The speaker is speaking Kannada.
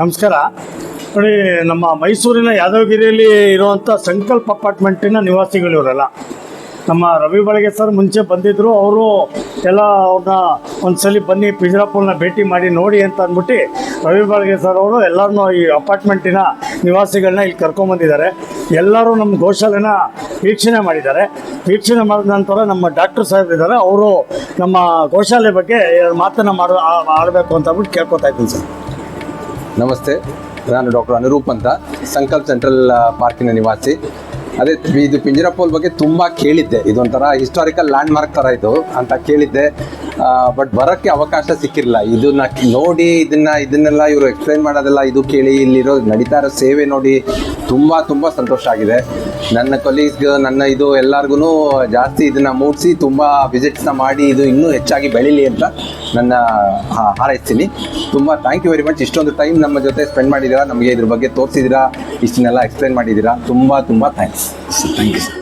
ನಮಸ್ಕಾರ. ನೋಡಿ, ನಮ್ಮ ಮೈಸೂರಿನ ಯಾದವಗಿರಿಯಲ್ಲಿ ಇರುವಂಥ ಸಂಕಲ್ಪ ಅಪಾರ್ಟ್ಮೆಂಟಿನ ನಿವಾಸಿಗಳು ಇವರೆಲ್ಲ. ನಮ್ಮ ರವಿ ಬಳಗೆ ಸರ್ ಮುಂಚೆ ಬಂದಿದ್ದರು. ಅವರು ಎಲ್ಲ ಅವ್ರನ್ನ ಒಂದ್ಸಲಿ ಬನ್ನಿ ಪಿಂಜರಾಪುರನ ಭೇಟಿ ಮಾಡಿ ನೋಡಿ ಅಂತ ಅಂದ್ಬಿಟ್ಟು ರವಿ ಬಳಗೆ ಸರ್ ಅವರು ಎಲ್ಲರನ್ನೂ ಈ ಅಪಾರ್ಟ್ಮೆಂಟಿನ ನಿವಾಸಿಗಳನ್ನ ಇಲ್ಲಿ ಕರ್ಕೊಂಬಂದಿದ್ದಾರೆ. ಎಲ್ಲರೂ ನಮ್ಮ ಗೋಶಾಲೆನ ವೀಕ್ಷಣೆ ಮಾಡಿದ್ದಾರೆ. ವೀಕ್ಷಣೆ ಮಾಡಿದ ನಂತರ ನಮ್ಮ ಡಾಕ್ಟರ್ ಸಾಹೇಬ್ ಇದ್ದಾರೆ, ಅವರು ನಮ್ಮ ಗೋಶಾಲೆ ಬಗ್ಗೆ ಮಾತನ್ನು ಆಡಬೇಕು ಅಂತ ಅಂದ್ಬಿಟ್ಟು ಕೇಳ್ಕೊತಾ ಇದ್ದೀನಿ ಸರ್. ನಮಸ್ತೆ, ನಾನು ಡಾಕ್ಟರ್ ಅನುರೂಪ್ ಅಂತ, ಸಂಕಲ್ಪ ಸೆಂಟ್ರಲ್ ಪಾರ್ಕಿನ ನಿವಾಸಿ. ಅದೇ ಇದು ಪಿಂಜರಾಪುರ ಬಗ್ಗೆ ತುಂಬ ಕೇಳಿದ್ದೆ. ಇದೊಂಥರ ಹಿಸ್ಟಾರಿಕಲ್ ಲ್ಯಾಂಡ್ ಮಾರ್ಕ್ ಥರ ಇದು ಅಂತ ಕೇಳಿದ್ದೆ, ಬಟ್ ಬರೋಕ್ಕೆ ಅವಕಾಶ ಸಿಕ್ಕಿರಲಿಲ್ಲ. ಇದನ್ನ ನೋಡಿ ಇದನ್ನೆಲ್ಲ ಇವರು ಎಕ್ಸ್ಪ್ಲೈನ್ ಮಾಡೋದೆಲ್ಲ ಇದು ಕೇಳಿ ಇಲ್ಲಿರೋ ನಡೀತಾ ಇರೋ ಸೇವೆ ನೋಡಿ ತುಂಬ ಸಂತೋಷ ಆಗಿದೆ. ನನ್ನ ಕೊಲೀಗ್ಸ್ಗೆ ಇದು ಎಲ್ಲರಿಗೂ ಜಾಸ್ತಿ ಇದನ್ನು ಮೂಡಿಸಿ ತುಂಬ ವಿಸಿಟ್ಸ್ನ ಮಾಡಿ ಇದು ಇನ್ನೂ ಹೆಚ್ಚಾಗಿ ಬೆಳೀಲಿ ಅಂತ ನನ್ನ ಹಾರೈಸ್ತೀನಿ. ತುಂಬ ಥ್ಯಾಂಕ್ ಯು ವೆರಿ ಮಚ್. ಇಷ್ಟೊಂದು ಟೈಮ್ ನಮ್ಮ ಜೊತೆ ಸ್ಪೆಂಡ್ ಮಾಡಿದ್ದೀರಾ, ನಮಗೆ ಇದ್ರ ಬಗ್ಗೆ ತೋರಿಸಿದ್ದೀರಾ, ಇಷ್ಟನ್ನೆಲ್ಲ ಎಕ್ಸ್ಪ್ಲೈನ್ ಮಾಡಿದ್ದೀರಾ. ತುಂಬ ಥ್ಯಾಂಕ್ಸ್. Thank you sir.